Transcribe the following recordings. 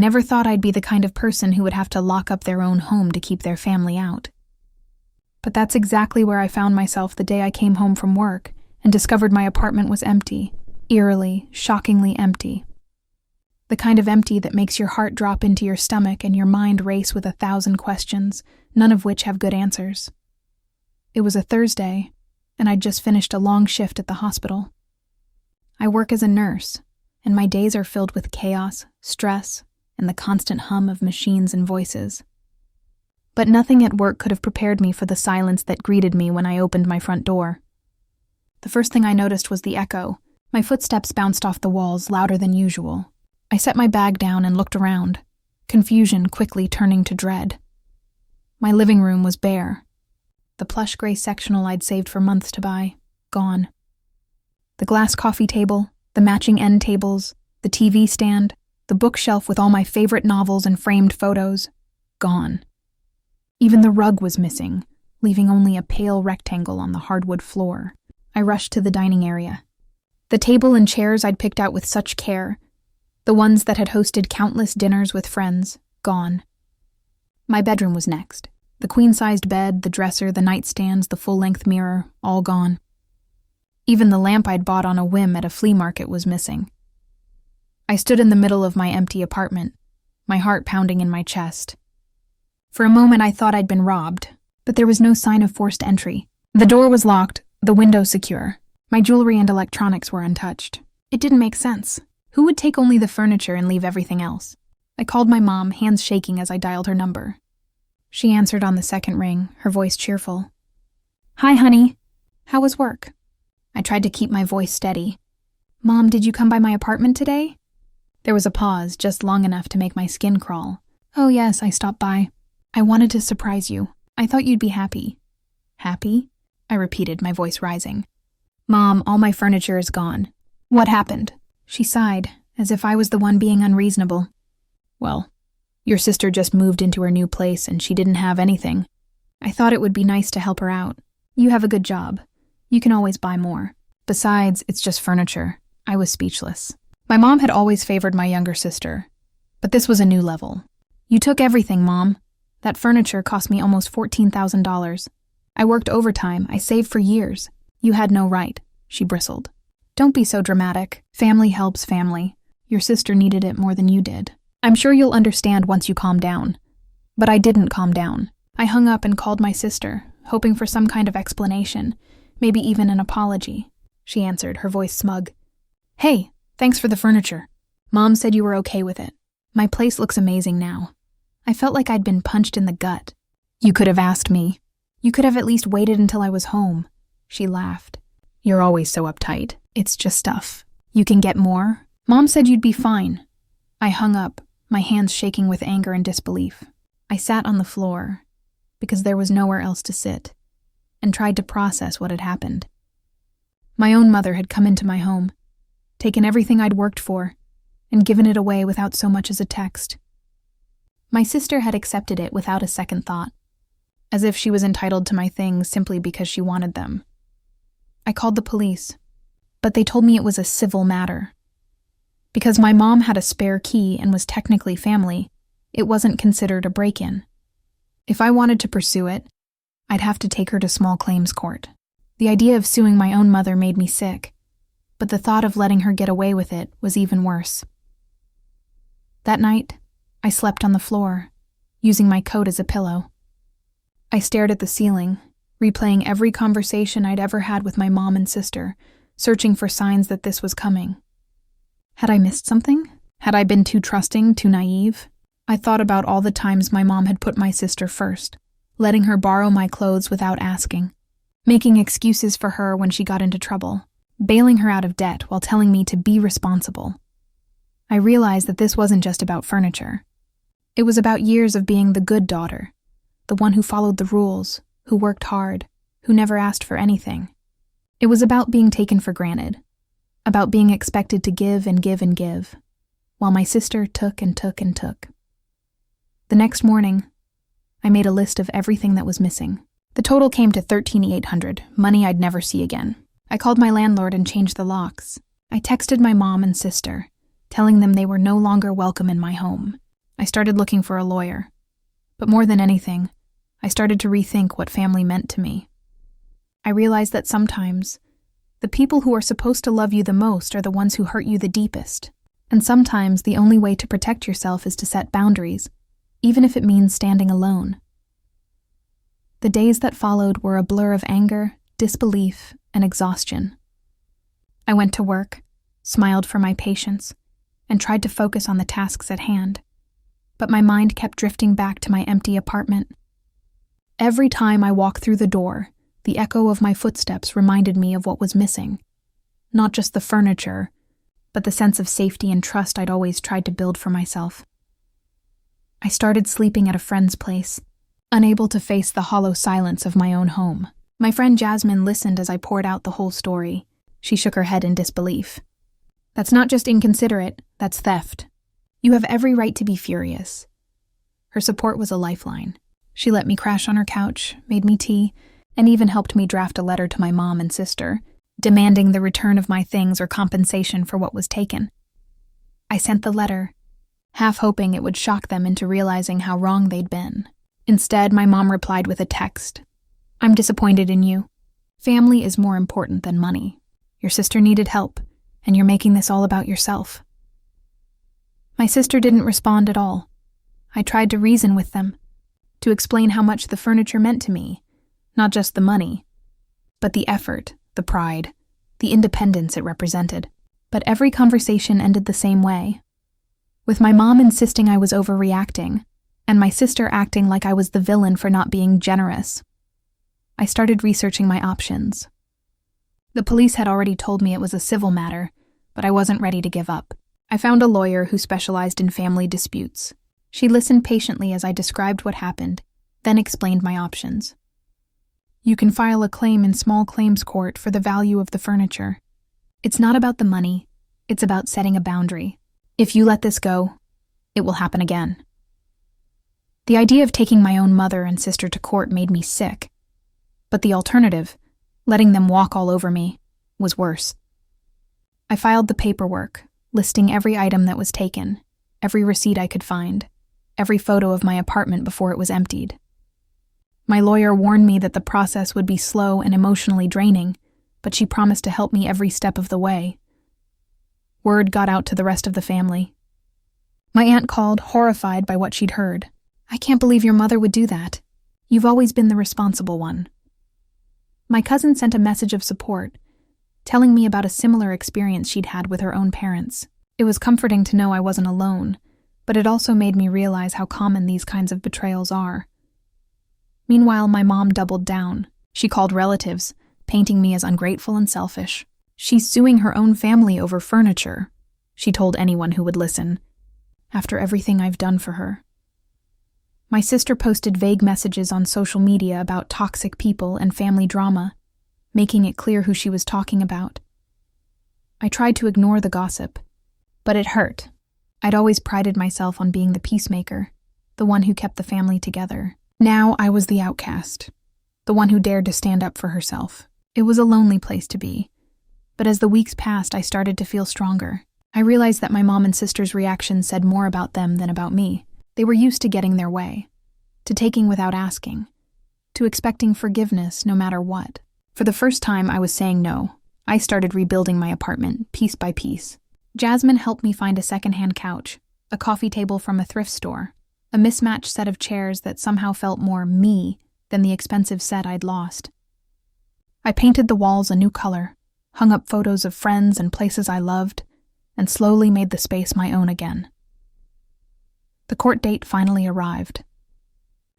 never thought I'd be the kind of person who would have to lock up their own home to keep their family out. But that's exactly where I found myself the day I came home from work and discovered my apartment was empty, eerily, shockingly empty. The kind of empty that makes your heart drop into your stomach and your mind race with 1,000 questions, none of which have good answers. It was a Thursday, and I'd just finished a long shift at the hospital. I work as a nurse, and my days are filled with chaos, stress, and the constant hum of machines and voices. But nothing at work could have prepared me for the silence that greeted me when I opened my front door. The first thing I noticed was the echo. My footsteps bounced off the walls louder than usual. I set my bag down and looked around, confusion quickly turning to dread. My living room was bare. The plush gray sectional I'd saved for months to buy, gone. The glass coffee table, the matching end tables, the TV stand, the bookshelf with all my favorite novels and framed photos, gone. Even the rug was missing, leaving only a pale rectangle on the hardwood floor. I rushed to the dining area. The table and chairs I'd picked out with such care, the ones that had hosted countless dinners with friends, gone. My bedroom was next. The queen-sized bed, the dresser, the nightstands, the full-length mirror, all gone. Even the lamp I'd bought on a whim at a flea market was missing. I stood in the middle of my empty apartment, my heart pounding in my chest. For a moment I thought I'd been robbed, but there was no sign of forced entry. The door was locked, the window secure. My jewelry and electronics were untouched. It didn't make sense. Who would take only the furniture and leave everything else? I called my mom, hands shaking as I dialed her number. She answered on the second ring, her voice cheerful. "Hi, honey. How was work?" I tried to keep my voice steady. "Mom, did you come by my apartment today?" There was a pause, just long enough to make my skin crawl. "Oh yes, I stopped by. I wanted to surprise you. I thought you'd be happy." "Happy?" I repeated, my voice rising. "Mom, all my furniture is gone." "What happened?" She sighed, as if I was the one being unreasonable. "Well, your sister just moved into her new place and she didn't have anything. I thought it would be nice to help her out. You have a good job. You can always buy more. Besides, it's just furniture." I was speechless. My mom had always favored my younger sister, but this was a new level. "You took everything, Mom. That furniture cost me almost $14,000. I worked overtime. I saved for years. You had no right," she bristled. "Don't be so dramatic. Family helps family. Your sister needed it more than you did. I'm sure you'll understand once you calm down." But I didn't calm down. I hung up and called my sister, hoping for some kind of explanation, maybe even an apology. She answered, her voice smug. "Hey, thanks for the furniture. Mom said you were okay with it. My place looks amazing now." I felt like I'd been punched in the gut. "You could have asked me. You could have at least waited until I was home." She laughed. "You're always so uptight. It's just stuff. You can get more. Mom said you'd be fine." I hung up, my hands shaking with anger and disbelief. I sat on the floor, because there was nowhere else to sit, and tried to process what had happened. My own mother had come into my home, taken everything I'd worked for, and given it away without so much as a text. My sister had accepted it without a second thought, as if she was entitled to my things simply because she wanted them. I called the police, but they told me it was a civil matter. Because my mom had a spare key and was technically family, it wasn't considered a break-in. If I wanted to pursue it, I'd have to take her to small claims court. The idea of suing my own mother made me sick, but the thought of letting her get away with it was even worse. That night, I slept on the floor, using my coat as a pillow. I stared at the ceiling, replaying every conversation I'd ever had with my mom and sister, searching for signs that this was coming. Had I missed something? Had I been too trusting, too naive? I thought about all the times my mom had put my sister first, letting her borrow my clothes without asking, making excuses for her when she got into trouble, bailing her out of debt while telling me to be responsible. I realized that this wasn't just about furniture. It was about years of being the good daughter, the one who followed the rules, who worked hard, who never asked for anything. It was about being taken for granted, about being expected to give and give and give, while my sister took and took and took. The next morning, I made a list of everything that was missing. The total came to $13,800, money I'd never see again. I called my landlord and changed the locks. I texted my mom and sister, telling them they were no longer welcome in my home. I started looking for a lawyer. But more than anything, I started to rethink what family meant to me. I realized that sometimes, the people who are supposed to love you the most are the ones who hurt you the deepest. And sometimes the only way to protect yourself is to set boundaries, even if it means standing alone. The days that followed were a blur of anger, disbelief, and exhaustion. I went to work, smiled for my patients, and tried to focus on the tasks at hand. But my mind kept drifting back to my empty apartment. Every time I walked through the door, the echo of my footsteps reminded me of what was missing. Not just the furniture, but the sense of safety and trust I'd always tried to build for myself. I started sleeping at a friend's place, unable to face the hollow silence of my own home. My friend Jasmine listened as I poured out the whole story. She shook her head in disbelief. "That's not just inconsiderate, that's theft. You have every right to be furious." Her support was a lifeline. She let me crash on her couch, made me tea, and even helped me draft a letter to my mom and sister, demanding the return of my things or compensation for what was taken. I sent the letter, half hoping it would shock them into realizing how wrong they'd been. Instead, my mom replied with a text. "I'm disappointed in you. Family is more important than money. Your sister needed help, and you're making this all about yourself." My sister didn't respond at all. I tried to reason with them, to explain how much the furniture meant to me, not just the money, but the effort, the pride, the independence it represented. But every conversation ended the same way, with my mom insisting I was overreacting, and my sister acting like I was the villain for not being generous. I started researching my options. The police had already told me it was a civil matter, but I wasn't ready to give up. I found a lawyer who specialized in family disputes. She listened patiently as I described what happened, then explained my options. "You can file a claim in small claims court for the value of the furniture. It's not about the money, it's about setting a boundary. If you let this go, it will happen again." The idea of taking my own mother and sister to court made me sick. But the alternative, letting them walk all over me, was worse. I filed the paperwork, listing every item that was taken, every receipt I could find, every photo of my apartment before it was emptied. My lawyer warned me that the process would be slow and emotionally draining, but she promised to help me every step of the way. Word got out to the rest of the family. My aunt called, horrified by what she'd heard. "I can't believe your mother would do that. You've always been the responsible one." My cousin sent a message of support, telling me about a similar experience she'd had with her own parents. It was comforting to know I wasn't alone, but it also made me realize how common these kinds of betrayals are. Meanwhile, my mom doubled down. She called relatives, painting me as ungrateful and selfish. "She's suing her own family over furniture," she told anyone who would listen, "after everything I've done for her." My sister posted vague messages on social media about toxic people and family drama, making it clear who she was talking about. I tried to ignore the gossip, but it hurt. I'd always prided myself on being the peacemaker, the one who kept the family together. Now I was the outcast, the one who dared to stand up for herself. It was a lonely place to be, but as the weeks passed, I started to feel stronger. I realized that my mom and sister's reactions said more about them than about me. They were used to getting their way, to taking without asking, to expecting forgiveness no matter what. For the first time, I was saying no. I started rebuilding my apartment, piece by piece. Jasmine helped me find a secondhand couch, a coffee table from a thrift store, a mismatched set of chairs that somehow felt more me than the expensive set I'd lost. I painted the walls a new color, hung up photos of friends and places I loved, and slowly made the space my own again. The court date finally arrived.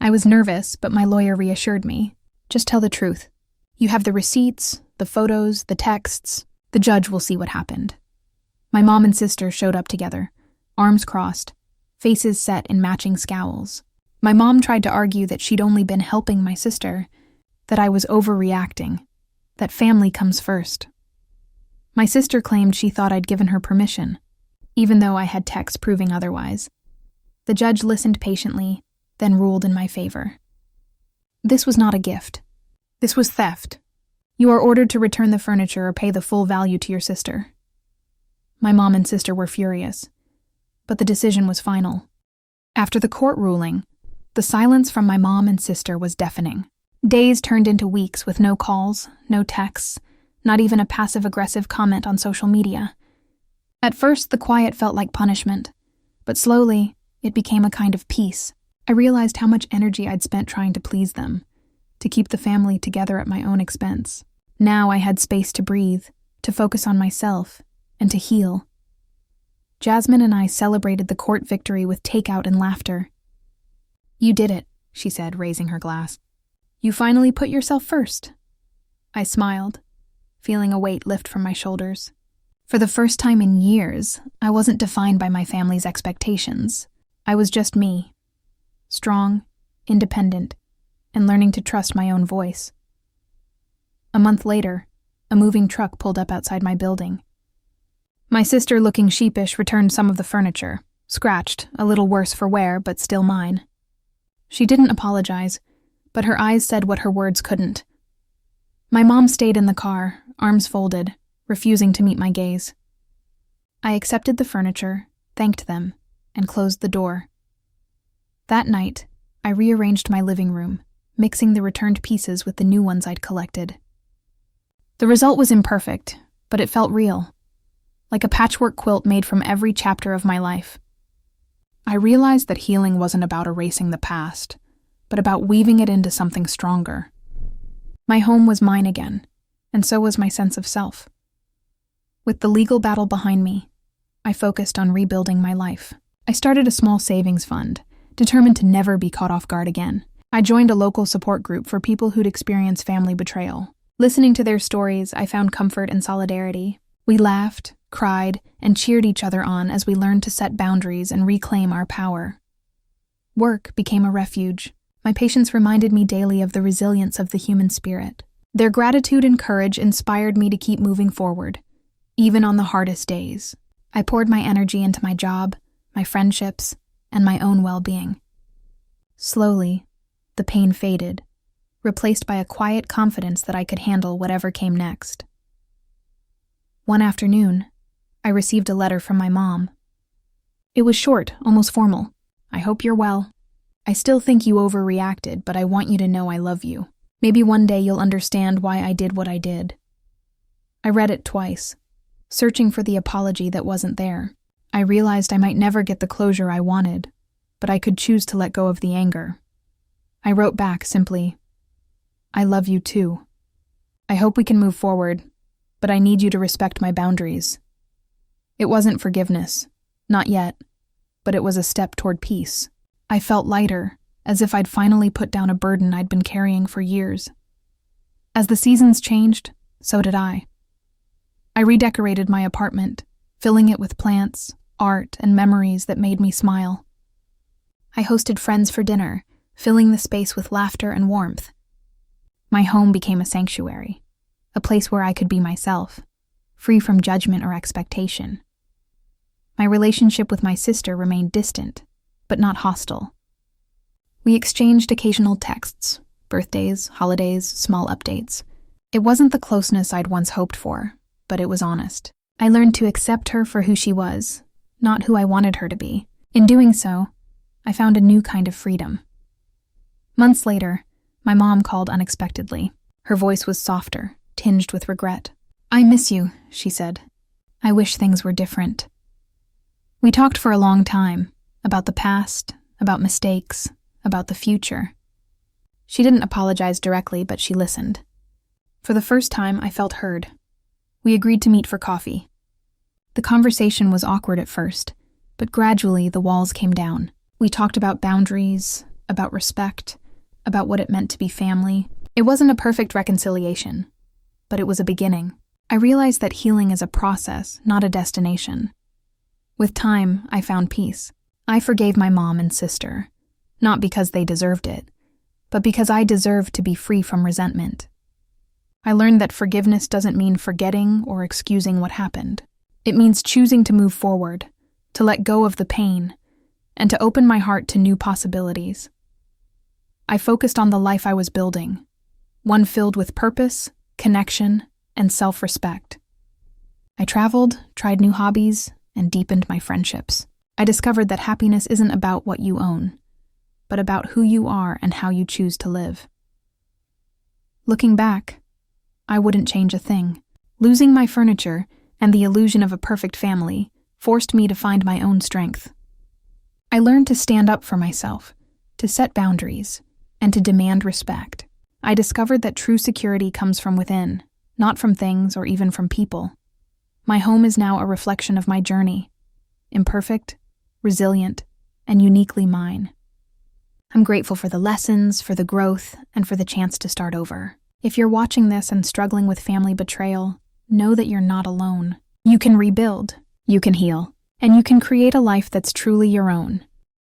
I was nervous, but my lawyer reassured me. "Just tell the truth. You have the receipts, the photos, the texts. The judge will see what happened." My mom and sister showed up together, arms crossed, faces set in matching scowls. My mom tried to argue that she'd only been helping my sister, that I was overreacting, that family comes first. My sister claimed she thought I'd given her permission, even though I had texts proving otherwise. The judge listened patiently, then ruled in my favor. "This was not a gift. This was theft. You are ordered to return the furniture or pay the full value to your sister." My mom and sister were furious, but the decision was final. After the court ruling, the silence from my mom and sister was deafening. Days turned into weeks with no calls, no texts, not even a passive-aggressive comment on social media. At first, the quiet felt like punishment, but slowly, it became a kind of peace. I realized how much energy I'd spent trying to please them, to keep the family together at my own expense. Now I had space to breathe, to focus on myself, and to heal. Jasmine and I celebrated the court victory with takeout and laughter. "You did it," she said, raising her glass. "You finally put yourself first." I smiled, feeling a weight lift from my shoulders. For the first time in years, I wasn't defined by my family's expectations. I was just me, strong, independent, and learning to trust my own voice. A month later, a moving truck pulled up outside my building. My sister, looking sheepish, returned some of the furniture, scratched, a little worse for wear, but still mine. She didn't apologize, but her eyes said what her words couldn't. My mom stayed in the car, arms folded, refusing to meet my gaze. I accepted the furniture, thanked them, and closed the door. That night, I rearranged my living room, mixing the returned pieces with the new ones I'd collected. The result was imperfect, but it felt real, like a patchwork quilt made from every chapter of my life. I realized that healing wasn't about erasing the past, but about weaving it into something stronger. My home was mine again, and so was my sense of self. With the legal battle behind me, I focused on rebuilding my life. I started a small savings fund, determined to never be caught off guard again. I joined a local support group for people who'd experienced family betrayal. Listening to their stories, I found comfort and solidarity. We laughed, cried, and cheered each other on as we learned to set boundaries and reclaim our power. Work became a refuge. My patients reminded me daily of the resilience of the human spirit. Their gratitude and courage inspired me to keep moving forward, even on the hardest days. I poured my energy into my job, my friendships, and my own well-being. Slowly, the pain faded, replaced by a quiet confidence that I could handle whatever came next. One afternoon, I received a letter from my mom. It was short, almost formal. "I hope you're well. I still think you overreacted, but I want you to know I love you. Maybe one day you'll understand why I did what I did." I read it twice, searching for the apology that wasn't there. I realized I might never get the closure I wanted, but I could choose to let go of the anger. I wrote back simply, "I love you too. I hope we can move forward, but I need you to respect my boundaries." It wasn't forgiveness, not yet, but it was a step toward peace. I felt lighter, as if I'd finally put down a burden I'd been carrying for years. As the seasons changed, so did I. I redecorated my apartment, filling it with plants, art, and memories that made me smile. I hosted friends for dinner, filling the space with laughter and warmth. My home became a sanctuary, a place where I could be myself, free from judgment or expectation. My relationship with my sister remained distant, but not hostile. We exchanged occasional texts, birthdays, holidays, small updates. It wasn't the closeness I'd once hoped for, but it was honest. I learned to accept her for who she was, not who I wanted her to be. In doing so, I found a new kind of freedom. Months later, my mom called unexpectedly. Her voice was softer, tinged with regret. "I miss you," she said. "I wish things were different." We talked for a long time, about the past, about mistakes, about the future. She didn't apologize directly, but she listened. For the first time, I felt heard. We agreed to meet for coffee. The conversation was awkward at first, but gradually the walls came down. We talked about boundaries, about respect, about what it meant to be family. It wasn't a perfect reconciliation, but it was a beginning. I realized that healing is a process, not a destination. With time, I found peace. I forgave my mom and sister, not because they deserved it, but because I deserved to be free from resentment. I learned that forgiveness doesn't mean forgetting or excusing what happened. It means choosing to move forward, to let go of the pain, and to open my heart to new possibilities. I focused on the life I was building, one filled with purpose, connection, and self-respect. I traveled, tried new hobbies, and deepened my friendships. I discovered that happiness isn't about what you own, but about who you are and how you choose to live. Looking back, I wouldn't change a thing. Losing my furniture and the illusion of a perfect family forced me to find my own strength. I learned to stand up for myself, to set boundaries, and to demand respect. I discovered that true security comes from within, not from things or even from people. My home is now a reflection of my journey, imperfect, resilient, and uniquely mine. I'm grateful for the lessons, for the growth, and for the chance to start over. If you're watching this and struggling with family betrayal, know that you're not alone. You can rebuild, you can heal, and you can create a life that's truly your own.